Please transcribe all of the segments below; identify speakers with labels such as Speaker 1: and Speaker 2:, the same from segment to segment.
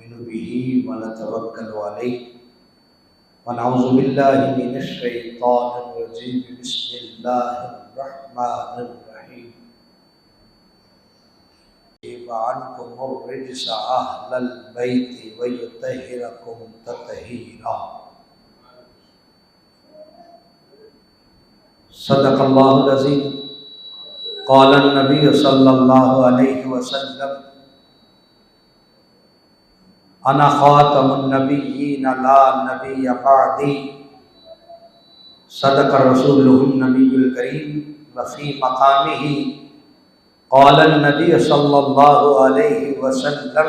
Speaker 1: نؤمن به ونتوكل عليه ونعوذ بالله من الشيطان الرجيم بسم الله الرحمن الرحيم وعنكم الرجس أهل البيت ويطهركم تطهيرا صدق الله العظيم قال النبي صلى الله عليه وسلم انا خاتم النبيين لا نبي بعدي صدق رسوله النبي الكريم وفي مقامه قال النبي صلى الله عليه وسلم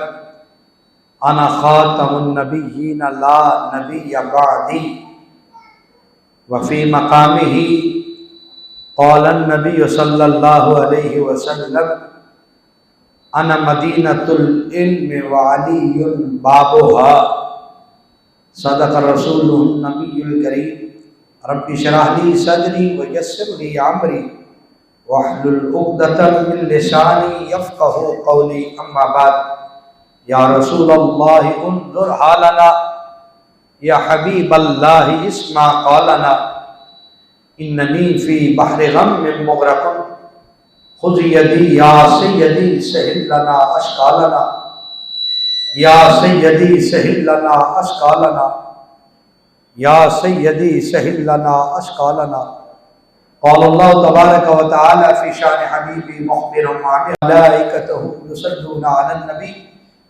Speaker 1: انا خاتم النبيين لا نبي بعدي وفي مقامه قال النبي صلى الله عليه وسلم انا مدینۃ العلم وعلی بابها صدق رسول النبی الکریم رب اشرح لي صدری ویسر لي امری واحلل عقدۃ من لسانی یفقهوا قولی اما بعد یا رسول اللہ انظر حالنا یا حبیب اللہ اسمع قولنا اننی فی بحر غم مغرق خذ یدی یا سیدی سہل لنا اشکالنا یا سیدی سہل لنا اشکالنا یا سیدی سہل لنا اشکالنا قال اللہ تبارک و تعالی فی شان حبیبی مخبرا ملائکته یصلون علی النبی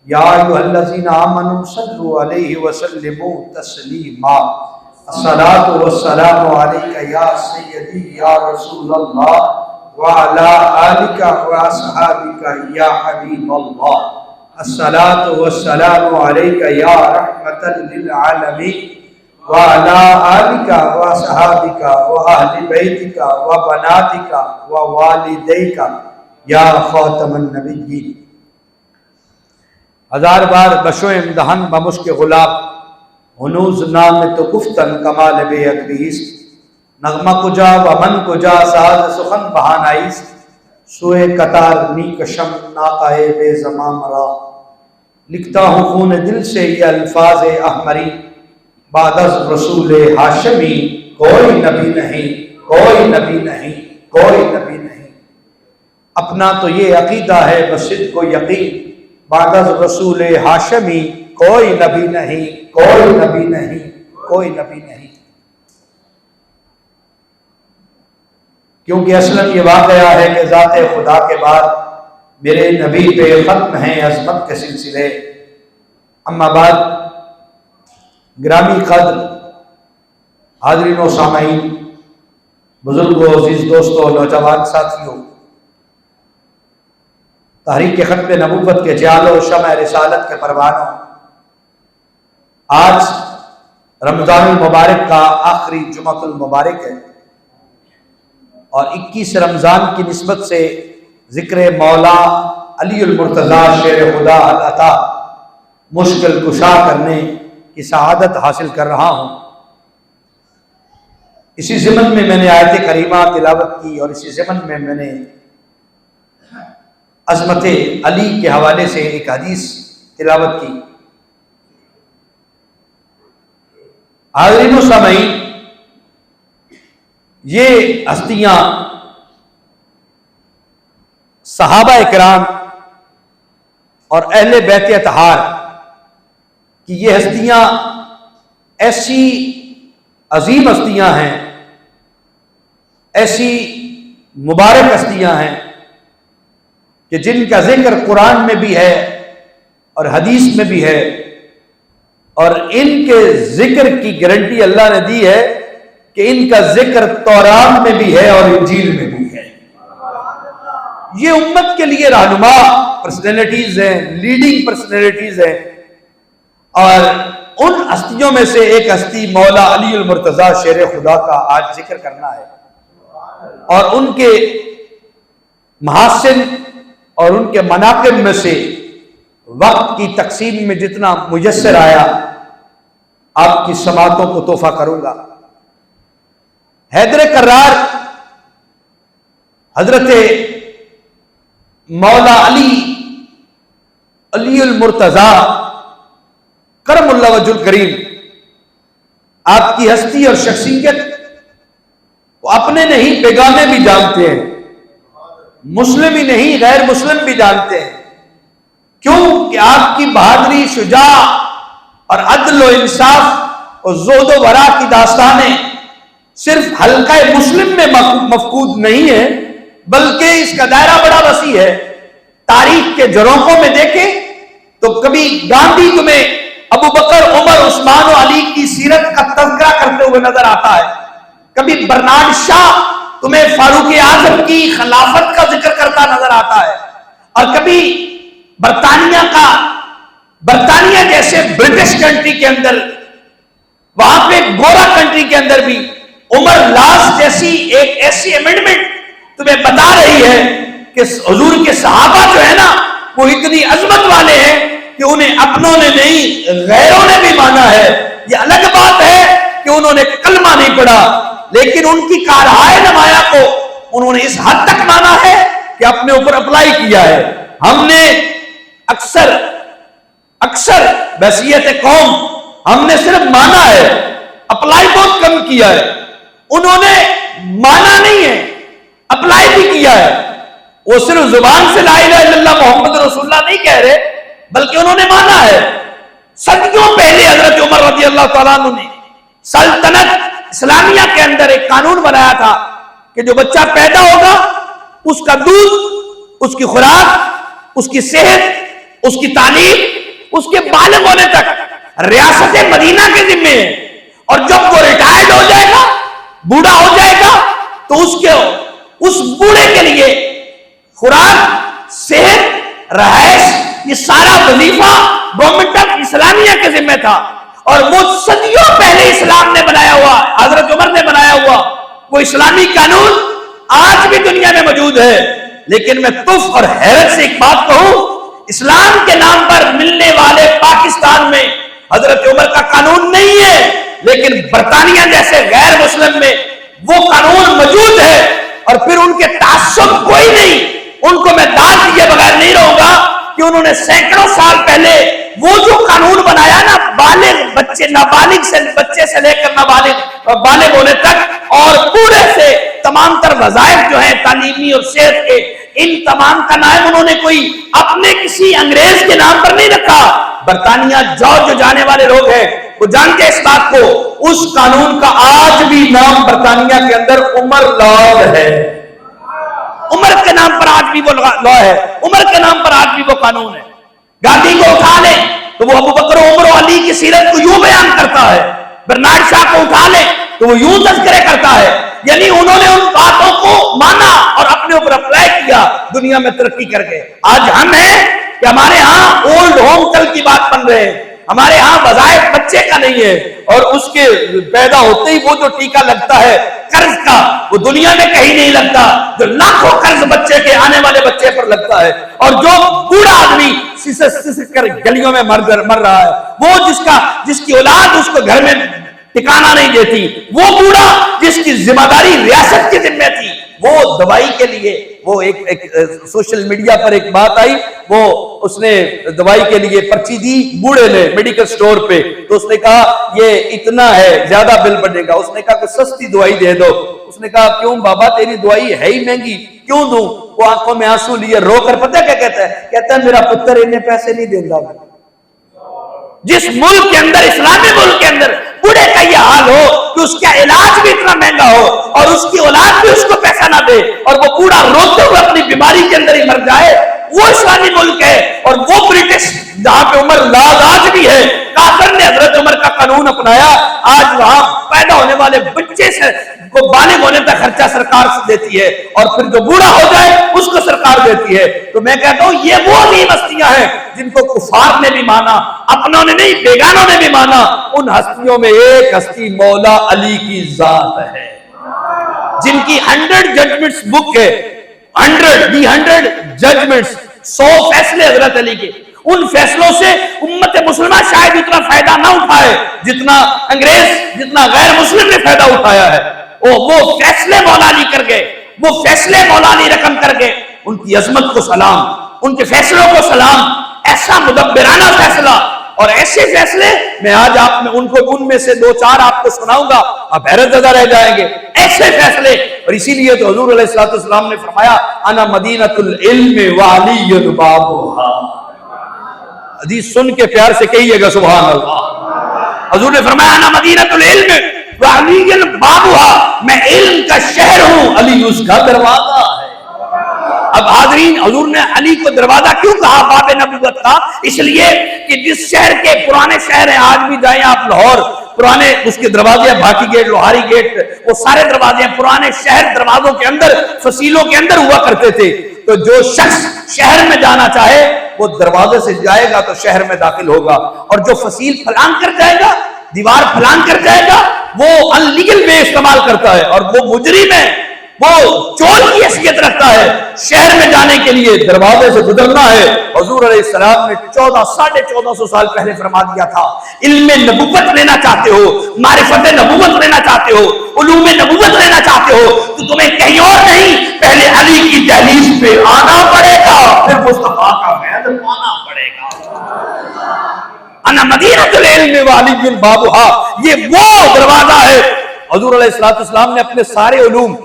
Speaker 1: یا ایھا الذین آمنوا صلوا علیہ وسلموا تسلیما الصلاۃ والسلام علیک یا سیدی یا رسول اللہ وعلى آلك وأصحابك يا حبيب الله الصلاة والسلام عليك يا رحمة للعالمين وعلى آلك وأصحابك وأهل بيتك وبناتك ووالديك يا خاتم النبيين. ہزار بار بشو امدحن بمشک غلاب ہنوز نام تو گفتن کمال بے ادبیست نغمہ کجا و من کجا ساز سخن بہانائیس سوئے قطار نی کشم ناقائے بے زمان مرا لکھتا ہوں خون دل سے یہ الفاظ احمری بعد از رسول ہاشمی کوئی نبی نہیں کوئی نبی نہیں کوئی نبی نہیں. اپنا تو یہ عقیدہ ہے بصدق و یقین بعد از رسول ہاشمی کوئی نبی نہیں کوئی نبی نہیں کوئی نبی نہیں. کیونکہ اصلاً یہ واقعہ ہے کہ ذات خدا کے بعد میرے نبی پہ ختم ہیں عظمت کے سلسلے. اما بعد گرامی قدر حاضرین و سامعین بزرگوں عزیز دوستوں نوجوان ساتھیوں تحریک ختم نبوت کے جعل و شمع رسالت کے پروانوں آج رمضان المبارک کا آخری جمعۃ المبارک ہے اور 21 رمضان کی نسبت سے ذکر مولا علی المرتضیٰ شیر خدا العطا مشکل کشا کرنے کی سعادت حاصل کر رہا ہوں. اسی ضمن میں نے آیت کریمہ تلاوت کی اور اسی ضمن میں نے عظمت علی کے حوالے سے ایک حدیث تلاوت کی. حاضرین و سامعین یہ ہستیاں صحابہ اکرام اور اہل بیت اطہار کی یہ ہستیاں ایسی عظیم ہستیاں ہیں ایسی مبارک ہستیاں ہیں کہ جن کا ذکر قرآن میں بھی ہے اور حدیث میں بھی ہے اور ان کے ذکر کی گارنٹی اللہ نے دی ہے کہ ان کا ذکر تورات میں بھی ہے اور انجیل میں بھی ہے. یہ امت کے لیے رہنما پرسنالٹیز ہیں لیڈنگ پرسنالٹیز ہیں اور ان ہستیوں میں سے ایک ہستی مولا علی المرتضیٰ شیر خدا کا آج ذکر کرنا ہے اور ان کے محاسن اور ان کے مناقب میں سے وقت کی تقسیم میں جتنا میسر آیا آپ کی سماعتوں کو تحفہ کروں گا. حیدر کرار حضرت مولا علی المرتضیٰ کرم اللہ وجہ الکریم، آپ کی ہستی اور شخصیت وہ اپنے نہیں بیگانے بھی جانتے ہیں، مسلم ہی نہیں غیر مسلم بھی جانتے ہیں۔ کیوں کہ آپ کی بہادری، شجاع اور عدل و انصاف اور زہد و ورع کی داستانیں صرف حلقہ مسلم میں مفقود نہیں ہے، بلکہ اس کا دائرہ بڑا وسیع ہے۔ تاریخ کے جھروکوں میں دیکھیں تو کبھی گاندھی تمہیں ابو بکر، عمر، عثمان و علی کی سیرت کا تذکرہ کرتے ہوئے نظر آتا ہے، کبھی برنارڈ شاہ تمہیں فاروق اعظم کی خلافت کا ذکر کرتا نظر آتا ہے، اور کبھی برطانیہ جیسے برٹش کنٹری کے اندر، وہاں پہ گورا کنٹری کے اندر بھی عمر لاس جیسی ایک ایسی امینڈمنٹ تمہیں بتا رہی ہے کہ حضور کے صحابہ جو ہے نا وہ اتنی عظمت والے ہیں کہ انہیں اپنوں نے نہیں غیروں نے بھی مانا ہے۔ یہ الگ بات ہے کہ انہوں نے کلمہ نہیں پڑھا، لیکن ان کی کارہائے نمایاں کو انہوں نے اس حد تک مانا ہے کہ اپنے اوپر اپلائی کیا ہے۔ ہم نے اکثر بحثیت قوم ہم نے صرف مانا ہے، اپلائی بہت کم کیا ہے۔ انہوں نے مانا نہیں ہے، اپلائی بھی کیا ہے۔ وہ صرف زبان سے لا الہ الا اللہ محمد رسول اللہ نہیں کہہ رہے، بلکہ انہوں نے مانا ہے۔ صدیوں پہلے حضرت عمر رضی اللہ تعالیٰ عنہ نے سلطنت اسلامیہ کے اندر ایک قانون بنایا تھا کہ جو بچہ پیدا ہوگا اس کا دودھ، اس کی خوراک، اس کی صحت، اس کی تعلیم، اس کے بالغ ہونے تک ریاست مدینہ کے ذمے ہے، اور جب وہ ریٹائرڈ ہو جائے گا، بوڑھا ہو جائے گا، تو اس بوڑھے کے لیے خوراک، صحت، رہائش، یہ سارا وظیفہ گورنمنٹ آف اسلامیہ کے ذمہ تھا۔ اور وہ صدیوں پہلے اسلام نے بنایا ہوا، حضرت عمر نے بنایا ہوا وہ اسلامی قانون آج بھی دنیا میں موجود ہے۔ لیکن میں تف اور حیرت سے ایک بات کہوں، اسلام کے نام پر ملنے والے پاکستان میں حضرت عمر کا قانون نہیں ہے، لیکن برطانیہ جیسے غیر مسلم میں وہ قانون موجود ہے، اور پھر ان کے تعصب کوئی نہیں۔ ان کو میں داد دیے بغیر نہیں رہوں گا کہ انہوں نے سینکڑوں سال پہلے وہ جو قانون بنایا نا، نابالغ سے بچے سے لے کر بالغ ہونے تک اور بوڑھے سے تمام تر وظائف جو ہیں تعلیمی اور صحت کے، ان تمام کا نام انہوں نے کوئی اپنے کسی انگریز کے نام پر نہیں رکھا۔ برطانیہ جو جانے والے لوگ ہیں وہ جانتے اس بات کو، اس قانون کا آج بھی نام برطانیہ کے اندر عمر لاء ہے۔ عمر کے نام پر آج بھی وہ لا ہے، عمر کے نام پر آج بھی وہ قانون ہے۔ گاندھی کو اٹھا لیں تو وہ ابو بکر، عمر و علی کی سیرت کو یوں بیان کرتا ہے، برنارڈ شاہ کو اٹھا لیں تو وہ یوں تذکرے کرتا ہے۔ یعنی انہوں نے ان باتوں کو مانا اور اپنے اوپر اپلائی کیا، دنیا میں ترقی کر گئے۔ آج ہم ہیں کہ ہمارے ہاں اولڈ ہوم کل کی بات بن رہے ہیں، ہمارے ہاں وظائف بچے کا نہیں ہے، اور اس کے پیدا ہوتے ہی وہ جو ٹیکہ لگتا ہے قرض کا، وہ دنیا میں کہیں نہیں لگتا، جو لاکھوں قرض بچے کے آنے والے بچے پر لگتا ہے، اور جو بوڑھا آدمی سسک کر گلیوں میں مر رہا ہے، وہ جس کی اولاد اس کو گھر میں ٹھکانہ نہیں دیتی، وہ بوڑھا جس کی ذمہ داری ریاست کی ذمہ تھی، وہ دوائی کے لیے، وہ ایک سوشل میڈیا پر ایک بات آئی، وہ اس نے دوائی کے لیے پرچی دی بوڑھے نے میڈیکل سٹور پہ، تو اس نے کہا یہ اتنا ہے، زیادہ بل بنے گا۔ اس نے کہا کوئی سستی دوائی دے دو۔ اس نے کہا کیوں بابا، تیری دوائی ہے ہی مہنگی، کیوں دوں؟ وہ آنکھوں میں آنسو لیے رو کر پتہ کیا کہتا ہے؟ کہتا ہے میرا پتر انہیں پیسے نہیں دیتا۔ جس ملک کے اندر، اسلامی ملک کے اندر بوڑھے کا یہ حال ہو کہ اس کا علاج بھی اتنا مہنگا ہو اور اس کی اولاد بھی اس کو پیسہ نہ دے، اور وہ بوڑھا روتے ہوئے اپنی بیماری کے اندر ہی مر جائے، وہ اسلامی ملک ہے۔ اور وہ برٹش جہاں پہ عمر لاء آج بھی ہے، کافر نے حضرت عمر کا قانون اپنایا، آج وہاں پیدا ہونے والے بچے سے کو بالغ ہونے تک خرچہ سرکار سے دیتی ہے، اور پھر جو بوڑھا ہو جائے اس کو سرکار دیتی ہے۔ تو میں کہتا ہوں یہ وہ عظیم ہستیاں ہیں جن کو کفار نے بھی مانا، اپنوں نے نہیں بیگانوں نے بھی مانا۔ ان ہستیوں میں ایک ہستی مولا علی کی ذات ہے، جن کی 100 ججمنٹس بک ہے، 100 ججمنٹس، 100 فیصلے حضرت علی کے۔ ان فیصلوں سے امت مسلمہ شاید اتنا فائدہ نہ اٹھائے جتنا انگریز، جتنا غیر مسلم نے فائدہ اٹھایا ہے۔ وہ فیصلے مولا علی کر گئے، وہ فیصلے مولا علی رقم کر گئے۔ ان کی عظمت کو سلام، ان کے فیصلوں کو سلام، ایسا مدبرانہ فیصلہ اور ایسے فیصلے میں آج آپ میں ان میں سے دو چار آپ کو سناؤں گا، آپ حیرت زدہ رہ جائیں گے، ایسے فیصلے۔ اور اسی لیے تو حضور علیہ الصلوۃ والسلام نے فرمایا انا مدینۃ العلم وعلی بابھا۔ حدیث سن کے پیار سے کہیے گا سبحان اللہ۔ حضور نے فرمایا انا مدینۃ العلم وعلی بابھا، میں علم کا شہر ہوں، علی اس کا دروازہ ہے۔ اب حاضرین، حضور نے علی کو دروازہ کیوں کہا باب نبوت کا؟ اس لیے کہ جس شہر کے پرانے شہر ہیں، آج بھی جائیں آپ لاہور، پرانے اس کے دروازے، بھاٹی گیٹ، لوہاری گیٹ، وہ سارے دروازے ہیں، پرانے شہر دروازوں کے اندر، فصیلوں کے اندر ہوا کرتے تھے۔ تو جو شخص شہر میں جانا چاہے وہ دروازے سے جائے گا تو شہر میں داخل ہوگا، اور جو فصیل پھلان کر جائے گا، دیوار پھلان کر جائے گا، وہ انلیگل وے استعمال کرتا ہے، اور وہ مجرم ہے، وہ چور کی حیثیت رکھتا ہے۔ شہر میں جانے کے لیے دروازے سے گزرنا ہے۔ حضور علیہ السلام نے 1400 سال پہلے فرما دیا تھا، علم نبوت لینا چاہتے ہو، معرفت نبوت لینا چاہتے ہو، علوم نبوت لینا چاہتے ہو تو تمہیں کہیں اور نہیں، پہلے علی کی دہلیز پہ آنا پڑے گا، پھر مصطفیٰ کا فیض پانا پڑے گا۔ انا مدینۃ العلم وعلی بابھا، یہ وہ دروازہ ہے۔ حضور علیہ السلام نے اپنے سارے علوم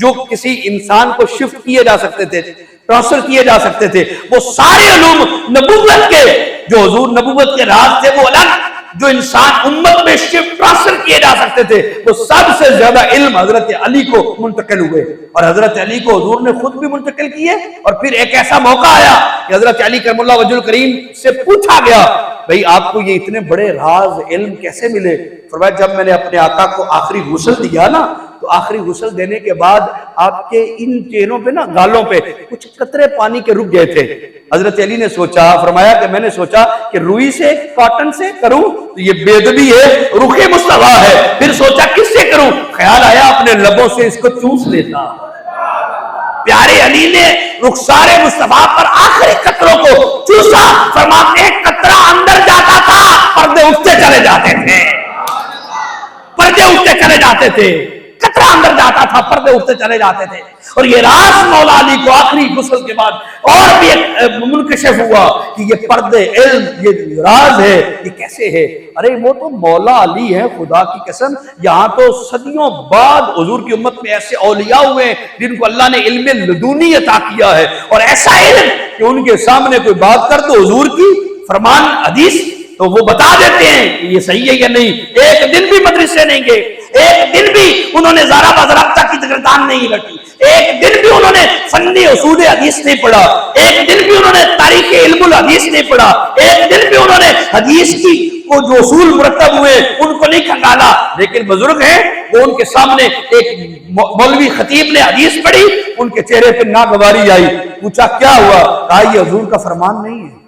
Speaker 1: جو کسی انسان کو شفٹ کیے جا سکتے تھے، ٹرانسفر کیے جا سکتے تھے، وہ سارے علوم نبوت کے، جو حضور نبوت کے راز تھے وہ الگ، جو انسان امت میں شفٹ ٹرانسفر کیے جا سکتے تھے، وہ سب سے زیادہ علم حضرت علی کو منتقل ہوئے، اور حضرت علی کو حضور نے خود بھی منتقل کیے۔ اور پھر ایک ایسا موقع آیا کہ حضرت علی کرم اللہ وجہ الکریم سے پوچھا گیا، بھئی آپ کو یہ اتنے بڑے راز علم کیسے ملے؟ فرمایا جب میں نے اپنے آقا کو آخری غسل دیا نا، تو آخری غسل دینے کے بعد آپ کے ان چہروں پہ نا، گالوں پہ کچھ قطرے پانی کے رک گئے تھے۔ حضرت علی نے سوچا، فرمایا کہ میں نے سوچا کہ روئی سے، کاٹن سے کروں تو یہ بے ادبی ہے، رخ مصطفیٰ ہے، پھر سوچا کس سے کروں، خیال آیا اپنے لبوں سے اس کو چوس لیتا۔ پیارے علی نے رخسار مصطفیٰ پر آخری قطروں کو چوسا، فرماتے ہیں قطرہ اندر جاتا تھا، پردے اٹھتے چلے جاتے تھے، پردے اٹھتے چلے جاتے تھے، قطرہ اندر جاتا تھا، پردے اٹھتے چلے جاتے تھے۔ اور یہ راز مولا علی کو آخری غسل کے بعد اور بھی منکشف ہوا کہ یہ پردے علم، یہ راز ہے، یہ کیسے ہے؟ ارے وہ تو مولا علی ہے، خدا کی قسم، یہاں تو صدیوں بعد حضور کی امت میں ایسے اولیاء ہوئے ہیں جن کو اللہ نے علم لدونی عطا کیا ہے، اور ایسا علم کہ ان کے سامنے کوئی بات کر تو حضور کی فرمان حدیث تو وہ بتا دیتے ہیں کہ یہ صحیح ہے یا نہیں۔ ایک دن بھی مدرسے نہیں گئے، ایک دن بھی انہوں نے زارا بازرابطہ کی گردان نہیں رکھی، ایک دن بھی انہوں نے فنی اصول حدیث نہیں پڑھا، ایک دن بھی انہوں نے تاریخ علم الحدیث نہیں پڑھا، ایک دن بھی انہوں نے حدیث کی وہ جو اصول مرتب ہوئے ان کو نہیں کھنگالا۔ لیکن بزرگ ہیں، وہ ان کے سامنے ایک مولوی خطیب نے حدیث پڑھی، ان کے چہرے پہ ناگواری آئی، پوچھا کیا ہوا؟ کہا یہ حضور کا فرمان نہیں ہے۔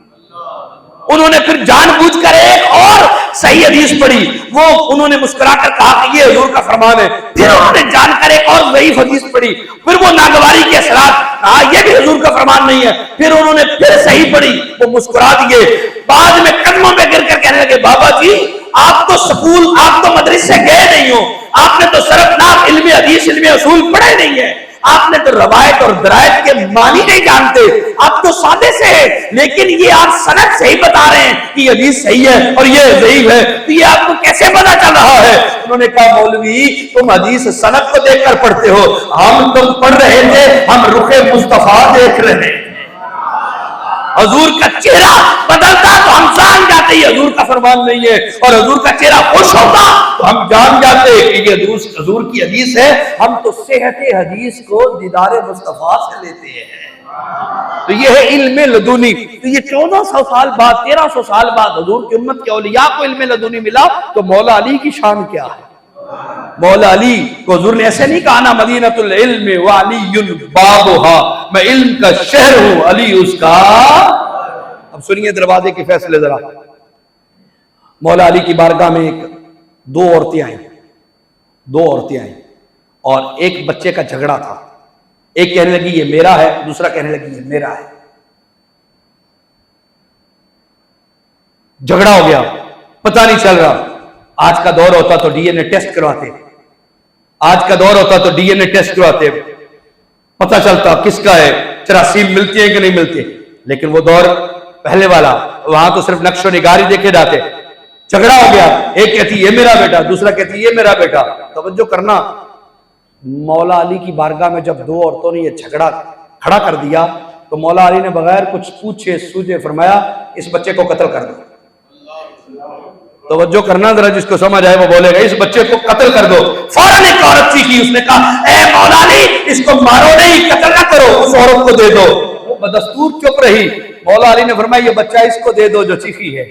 Speaker 1: انہوں نے پھر جان بوجھ کر ایک اور صحیح حدیث پڑھی، وہ انہوں نے مسکرا کر کہا کہ یہ حضور کا فرمان ہے۔ پھر انہوں نے جان کر ایک اور ضعیف حدیث پڑھی، پھر وہ ناگواری کے اثرات، کہا یہ بھی حضور کا فرمان نہیں ہے۔ پھر انہوں نے پھر صحیح پڑھی، وہ مسکرا دیے، بعد میں قدموں پہ گر کر کہنے لگے بابا جی آپ تو سکول، آپ تو مدرسے گئے نہیں ہو، آپ نے تو صرفناک علم حدیث، علم اصول پڑھے نہیں ہے، آپ نے تو روایت اور درایت کے معنی نہیں جانتے، آپ تو سادے سے ہیں، لیکن یہ آپ سند صحیح بتا رہے ہیں کہ یہ حدیث صحیح ہے اور یہ ضعیف ہے، تو یہ آپ کو کیسے پتا چل رہا ہے؟ انہوں نے کہا مولوی تم حدیث سند کو دیکھ کر پڑھتے ہو، ہم تم پڑھ رہے تھے، ہم رخ مصطفیٰ دیکھ رہے تھے۔ حضور کا چہرہ بدلتا تو ہم جان جاتے یہ حضور کا فرمان نہیں ہے، اور حضور کا چہرہ خوش ہوتا تو ہم جان جاتے کہ یہ حضور کی حدیث ہے۔ ہم تو صحت حدیث کو دیدار مصطفیٰ سے لیتے ہیں۔ تو یہ ہے علم لدنی۔ تو یہ 1400 سال بعد، 1300 سال بعد حضور کی امت کے اولیاء کو علم لدنی ملا، تو مولا علی کی شان کیا ہے؟ مولا علی کو حضور نے ایسے نہیں کہا نا مدینۃ العلم وعلی بابھا، میں علم کا شہر ہوں، علی اس کا۔ اب سنیے دروازے کے فیصلے ذرا۔ مولا علی کی بارگاہ میں دو عورتیں آئیں اور ایک بچے کا جھگڑا تھا، ایک کہنے لگی یہ میرا ہے، دوسرا کہنے لگی یہ میرا ہے، جھگڑا ہو گیا، پتہ نہیں چل رہا۔ آج کا دور ہوتا تو ڈی این اے ٹیسٹ کرواتے، آج کا دور ہوتا تو ڈی این اے ٹیسٹ کرواتے، پتہ چلتا کس کا ہے، چراسیم ملتی ہیں کہ نہیں ملتی۔ لیکن وہ دور پہلے والا وہاں تو صرف نقش و نگار ہی دیکھے جاتے. جھگڑا ہو گیا, ایک کہتی یہ میرا بیٹا, دوسرا کہتی یہ میرا بیٹا. توجہ کرنا, مولا علی کی بارگاہ میں جب دو عورتوں نے یہ جھگڑا کھڑا کر دیا تو مولا علی نے بغیر کچھ پوچھے سوجے فرمایا اس بچے کو قتل کر دو. توجہ کرنا ذرا, جس کو سمجھ آئے وہ بولے گا, اس بچے کو قتل کر دو. فوراً ایک عورت چیخی, اس نے کہا اے مولا علی اس کو مارو نہیں, قتل نہ کرو, اس عورت کو دے دو. وہ بدستور چپ رہی. مولا علی نے فرمایا یہ بچہ اس کو دے دو جو چیخی ہے.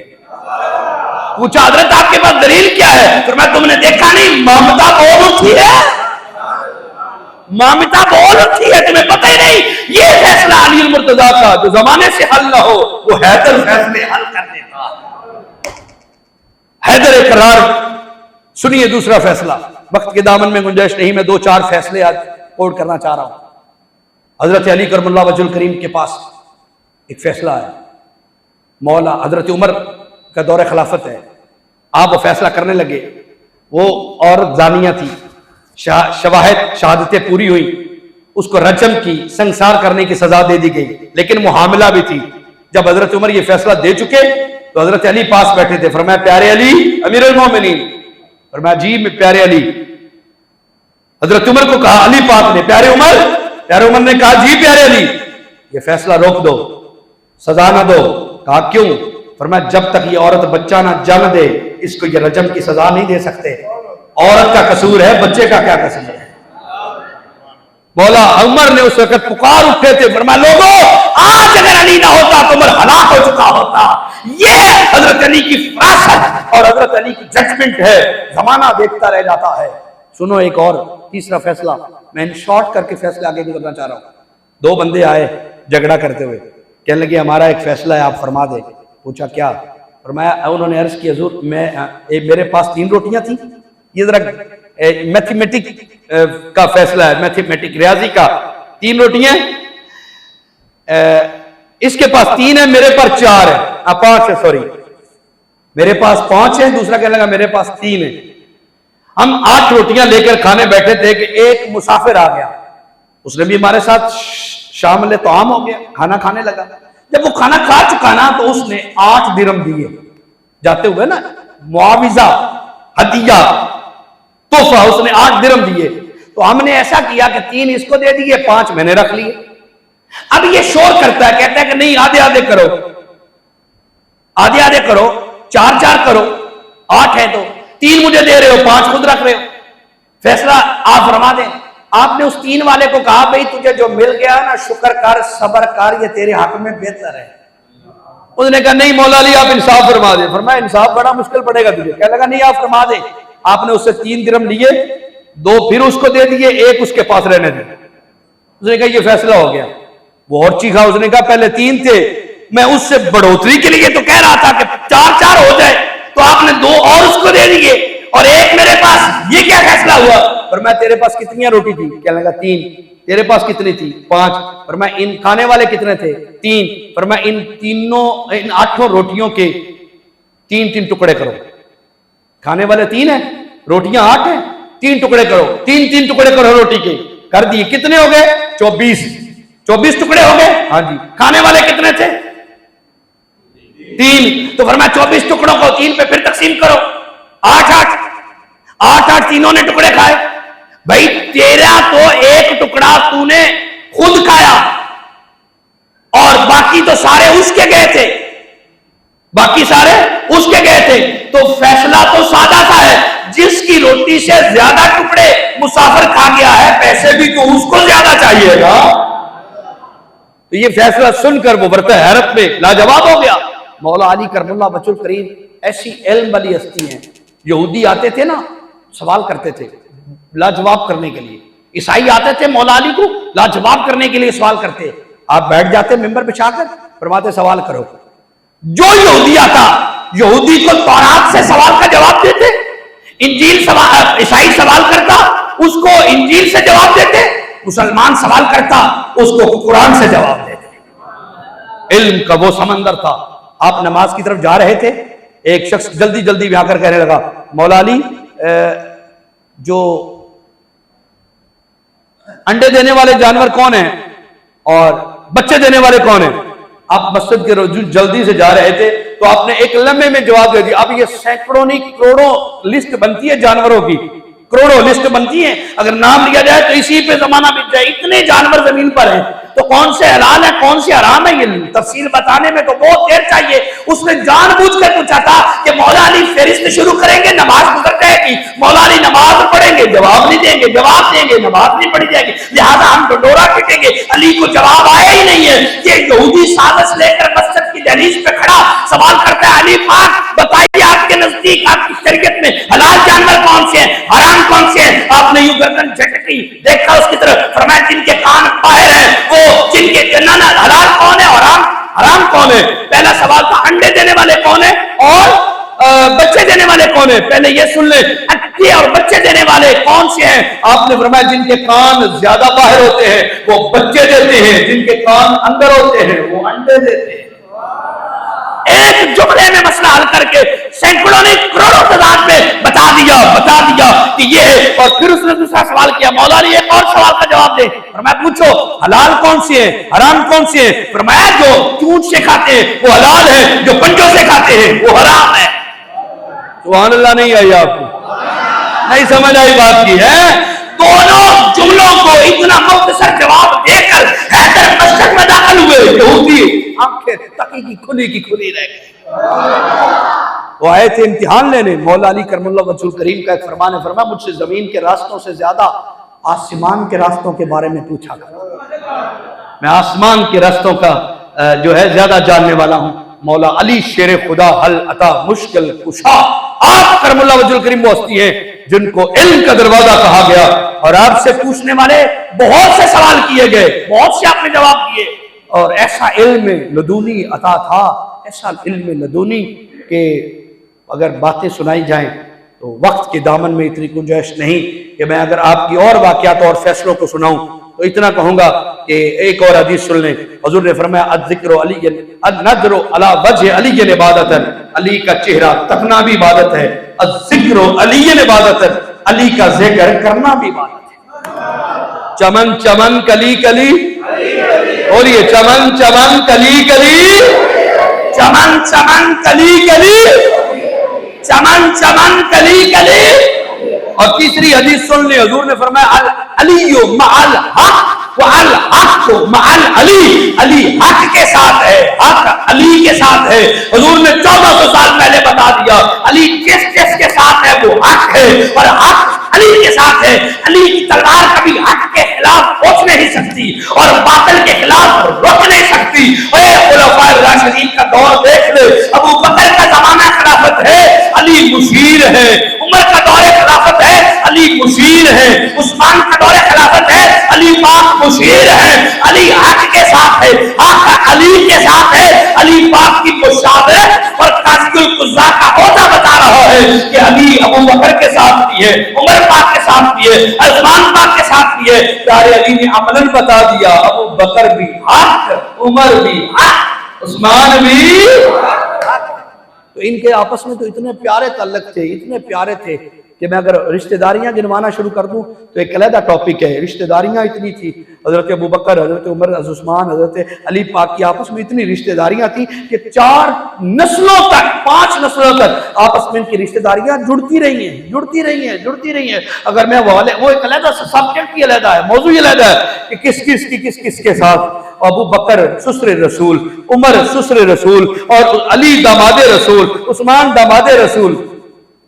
Speaker 1: پوچھا حضرت آپ کے پاس دلیل کیا ہے؟ فرمایا تم نے دیکھا نہیں مامتا بول اٹھی ہے, مامتا بول اٹھی ہے, تمہیں پتہ ہی نہیں. یہ فیصلہ علی المرتضیٰ کا جو زمانے سے حل نہ ہو وہ حیدر فیصلے حل کر دیتا. حیدر اقرار. سنیے دوسرا فیصلہ, وقت کے دامن میں گنجائش نہیں, میں 2-4 فیصلے آج کوٹ کرنا چاہ رہا ہوں. حضرت علی کرم اللہ وجہ الکریم کے پاس ایک فیصلہ ہے. مولا حضرت عمر کا دور خلافت ہے, آپ وہ فیصلہ کرنے لگے. وہ عورت زانیہ تھی, شواہد شہادتیں پوری ہوئی, اس کو رجم کی سنسار کرنے کی سزا دے دی گئی, لیکن وہ حاملہ بھی تھی. جب حضرت عمر یہ فیصلہ دے چکے تو حضرت علی پاس بیٹھے تھے. فرمایا پیارے علی امیر المومنین. فرمایا جی میں پیارے علی. حضرت عمر کو کہا علی پاک نے پیارے عمر. پیارے عمر نے کہا جی پیارے علی یہ فیصلہ روک دو, سزا نہ دو. کہا کیوں؟ فرمایا جب تک یہ عورت بچہ نہ جن دے اس کو یہ رجم کی سزا نہیں دے سکتے. عورت کا قصور ہے, بچے کا کیا قصور ہے؟ مولا عمر نے اس وقت پکار اٹھے تھے. فرمایا لوگوں آج اگر علی نہ ہوتا تو عمر ہلاک ہو چکا ہوتا. یہ حضرت علی کی فراست اور حضرت علی کی ججمنٹ ہے, زمانہ دیکھتا رہ جاتا ہے. سنو ایک اور تیسرا فیصلہ, میں شارٹ کر کے فیصلے آگے گزرنا چاہ رہا ہوں. 2 بندے آئے جھگڑا کرتے ہوئے, کہنے لگے ہمارا ایک فیصلہ ہے آپ فرما دیں. پوچھا کیا؟ فرمایا انہوں نے عرض کی حضور میرے پاس 3 روٹیاں تھیں. یہ ذرا میتھمیٹک کا فیصلہ ہے, میتھمیٹک ریاضی کا. 3 روٹیاں اس کے پاس 3 ہیں, میرے پاس 4 ہیں, 5 ہے سوری, میرے پاس 5 ہیں. دوسرا کہنے لگا میرے پاس 3 ہیں. ہم 8 روٹیاں لے کر کھانے بیٹھے تھے کہ ایک مسافر آ گیا, اس نے بھی ہمارے ساتھ شامل طعام ہو گیا, کھانا کھانے لگا. جب وہ کھانا کھا چکا نا تو اس نے 8 درہم دیے جاتے ہوئے نا, معاوضہ ہدیہ تحفہ, اس نے 8 درہم دیے. تو ہم نے ایسا کیا کہ 3 اس کو دے دیے, 5 میں نے رکھ لیے. اب یہ شور کرتا ہے, کہتا ہے کہ نہیں آدھے آدھے کرو, آدھے آدھے کرو, 4-4 کرو, 8 ہے تو 3 مجھے دے رہے ہو, 5 خود رکھ رہے ہو. فیصلہ آپ فرما دیں. آپ نے اس 3 والے کو کہا بھئی تجھے جو مل گیا نا شکر کر, صبر کر, یہ تیرے حق میں بہتر ہے. اس نے کہا نہیں مولا علی آپ انصاف فرما دیں. فرمایا انصاف بڑا مشکل پڑے گا تجھے. کہنے لگا نہیں آپ فرما دیں. آپ نے اس سے 3 درہم لیے, 2 پھر اس کو دے دیے, 1 اس کے پاس رہنے دیں. اس نے کہا یہ فیصلہ ہو گیا. وہ اور چیخا, اس نے کہا پہلے 3 تھے, میں اس سے بڑھوتری کے لیے تو کہہ رہا تھا کہ 4-4 ہو جائے, تو آپ نے 2 اور اس کو دے دیے اور 1 میرے پاس. یہ کیا فیصلہ ہوا؟ فرمایا تیرے پاس کتنی روٹی تھی؟ کہنے لگا 3. تیرے پاس کتنی تھی؟ 5. فرمایا ان کھانے والے کتنے تھے؟ 3. فرمایا ان 8 روٹیوں کے 3-3 ٹکڑے کرو. کھانے والے 3 ہیں, روٹیاں 8 ہیں, 3 ٹکڑے کرو, 3-3 ٹکڑے کرو روٹی کے. کر دیے. کتنے ہو گئے؟ 24 ٹکڑے ہو گئے. ہاں جی. کھانے والے کتنے تھے؟ 3. تو فرمایا 24 ٹکڑوں کو 3 پہ پھر تقسیم کرو, 8-8 تینوں نے ٹکڑے کھائے. بھائی تیرا تو 1 ٹکڑا تو نے خود کھایا اور باقی تو سارے اس کے گئے تھے, باقی سارے اس کے گئے تھے. تو فیصلہ تو سادہ سا ہے, جس کی روٹی سے زیادہ ٹکڑے مسافر کھا گیا ہے پیسے بھی تو اس کو زیادہ چاہیے گا. تو یہ فیصلہ سن کر وہ برتہ حیرت میں لاجواب ہو گیا. مولا علی کرم اللہ وجہ الکریم ایسی علم والی ہستی ہیں. یہودی آتے تھے نا, سوال کرتے تھے لاجواب کرنے کے لیے. عیسائی آتے تھے مولا علی کو لاجواب کرنے کے لیے سوال کرتے. آپ بیٹھ جاتے ممبر بچھا کر, فرماتے سوال کرو. جو یہودی آتا, یہودی کو تورات سے سوال کا جواب دیتے, انجیل عیسائی سوال کرتا اس کو انجیل سے جواب دیتے, مسلمان سوال کرتا اس کو قرآن سے جواب دیتے. علم کا وہ سمندر تھا. آپ نماز کی طرف جا رہے تھے, ایک شخص جلدی جلدی بھی آ کر کہنے لگا مولا علی جو انڈے دینے والے جانور کون ہیں اور بچے دینے والے کون ہیں؟ آپ مسجد کے رجوع جلدی سے جا رہے تھے تو آپ نے ایک لمحے میں جواب دے دیا. اب یہ سینکڑوں نہیں کروڑوں لسٹ بنتی ہے جانوروں کی, کروڑوں لسٹ بنتی ہے, اگر نام لیا جائے تو اسی پہ زمانہ بیت جائے. اتنے جانور زمین پر ہیں, تو کون سے حلال ہے کون سے حرام ہے یہ تفصیل بتانے میں تو بہت دیر چاہیے. اس نے جان بوجھ کر پوچھا تھا کہ مولا علی فہرست شروع کریں گے, نماز گزر جائے گی, مولا علی نماز پڑھیں گے, جواب نہیں دیں گے, جواب دیں گے, نماز نہیں پڑھی جائے گی, لہذا ہم ڈنڈورا پیٹیں گے. علی کو جواب آیا ہی نہیں ہے. یہ یہودی سازش لے کر مسجد کی دہلیز پہ کھڑا سوال کرتا ہے, علی پاک بتائیے آپ کے نزدیک آپ کی شریعت میں حلال جانور کون سے ہیں, حرام کون سے ہیں؟ آپ نے یوں گردن جھٹکی, دیکھا اس کی طرف, فرمایا جن کے کان باہر ہیں وہ, جن کے جنان حلال کون ہے, حرام کون ہے. پہلا سوال تھا انڈے دینے والے کون ہیں اور بچے دینے والے کون ہیں. پہلے یہ سن لیں, اٹے اور بچے دینے والے کون سے ہیں؟ آپ نے فرمایا جن کے کان زیادہ باہر ہوتے ہیں وہ بچے دیتے ہیں, جن کے کان اندر ہوتے ہیں وہ انڈے دیتے ہیں. ایک جملے میں مسئلہ حل کر کے سینکڑوں نے کروڑوں تعداد میں بتا دیا کہ یہ ہے. اور پھر اس نے دوسرا سوال کیا, مولا علی ایک اور سوال کا جواب دے. فرمایا پوچھو حلال کون سے ہیں, حرام کون سے ہیں؟ فرمایا جو چونچ سے کھاتے ہیں وہ حلال ہے, جو پنجوں سے کھاتے ہیں وہ حرام ہے. سبحان اللہ. نہیں آئی آپ کو, نہیں سمجھ آئی بات کی ہے. دونوں جملوں کو اتنا مختصر جواب دے کر حیدر مسجد میں داخل ہوئے, یہودی آنکھیں تکی کی کھلی رہ گئی. وہ آئے تھے امتحان لینے. مولا علی کرم اللہ وجہ الکریم کا ایک فرمان ہے, فرمایا مجھ سے زمین کے راستوں سے زیادہ آسمان کے راستوں کے بارے میں پوچھا کرو, میں آسمان کے راستوں کا جو ہے زیادہ جاننے والا ہوں. مولا علی شیر خدا حل عطا مشکل کشا, آپ کرم اللہ وجہ الکریم وہ ہستی ہیں جن کو علم کا دروازہ کہا گیا, اور آپ سے پوچھنے والے بہت سے سوال کیے گئے, بہت سے آپ نے جواب دیے, اور ایسا علم لدونی عطا تھا, ایسا علم لدونی کہ اگر باتیں سنائی جائیں تو وقت کے دامن میں اتنی گنجائش نہیں کہ میں اگر آپ کی اور واقعات اور فیصلوں کو سناؤں. تو اتنا کہوں گا کہ ایک اور حدیث سن لیں. حضور نے فرمایا الذکر علی النظر علی وجہ علی عبادت, علی کا چہرہ تکنا بھی عبادت ہے. الذکر علی عبادت, علی کا ذکر کرنا بھی عبادت ہے. چمن چمن کلی کلی, بولیے چمن چمن کلی کلی, چمن چمن کلی کلی, چمن چمن کلی کلی. اور تیسری حدیث سن لیں, حضور نے فرمایا العلی مع الحق والحق مع العلی, علی حق کے ساتھ ہے, حق علی کے ساتھ ہے. حضور نے 1400 سال پہلے بتا دیا علی کس کے ساتھ ہے, وہ حق ہے, اور حق علی کے ساتھ ہے. علی کی تلوار کبھی حق کے خلاف پہنچ نہیں سکتی اور باطل کے خلاف روک نہیں سکتی. اے خلفاء راشدین کا دور دیکھ لے, ابو بکر کا زمانہ خلافت ہے, علی مشیر ہے. عمر کا دور خلافت ہے, علی مشیر ہے. عثمان کا دور خلافت ہے, علی پاک مشیر ہے. علی حق کے ساتھ ہے, حق علی کے ساتھ ہے. علی پاک کی مشابہت اور قاضی القضاء کا عہدہ بتا رہا ہے کہ علی ابو بکر کے ساتھ بھی ہے, عمر پاک کے ساتھ بھی ہے, عثمان پاک کے ساتھ بھی ہے. پیارے علی نے عملاً بتا دیا ابو بکر بھی حق, عمر بھی حق, عثمان بھی حق. تو ان کے آپس میں تو اتنے پیارے تعلق تھے, اتنے پیارے تھے کہ میں اگر رشتہ داریاں گنوانا شروع کر دوں تو ایک علیحدہ ٹاپک ہے. رشتہ داریاں اتنی تھی, حضرت ابو بکر, حضرت عمر, حضرت عثمان, حضرت علی پاک کی آپس میں اتنی رشتہ داریاں تھیں کہ 4 نسلوں تک, 5 نسلوں تک آپس میں ان کی رشتہ داریاں جڑتی رہی ہیں. اگر میں وہ ایک علیحدہ سبجیکٹ ہی علیحدہ ہے, موضوع ہی علیحدہ ہے کہ کس کے ساتھ. ابو بکر سسر رسول, عمر سسر رسول, اور علی داماد رسول, عثمان داماد رسول.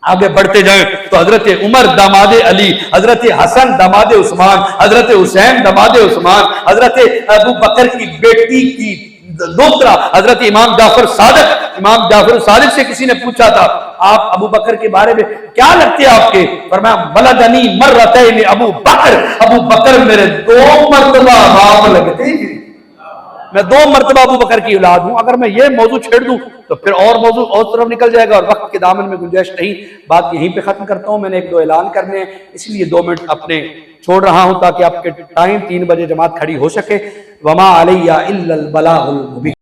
Speaker 1: آگے بڑھتے جائیں تو حضرت عمر داماد علی, حضرت حسن داماد عثمان, حضرت حسین داماد عثمان, حضرت ابو بکر کی بیٹی کی دوترا حضرت امام جعفر صادق. امام جعفر صادق سے کسی نے پوچھا تھا آپ ابو بکر کے بارے میں کیا لگتے ہیں آپ کے؟ فرمایا بلدنی مرتین ابو بکر, ابو بکر میرے 2 مرتبہ باپ لگتے ہیں, میں 2 مرتبہ ابو بکر کی اولاد ہوں. اگر میں یہ موضوع چھیڑ دوں تو پھر اور موضوع اور طرف نکل جائے گا اور وقت کے دامن میں گنجائش نہیں. بات یہیں پہ ختم کرتا ہوں, میں نے 1-2 اعلان کرنے ہیں, اس لیے 2 منٹ اپنے چھوڑ رہا ہوں تاکہ آپ کے ٹائم 3 بجے جماعت کھڑی ہو سکے. وما علیہ الا البلاغ المبین.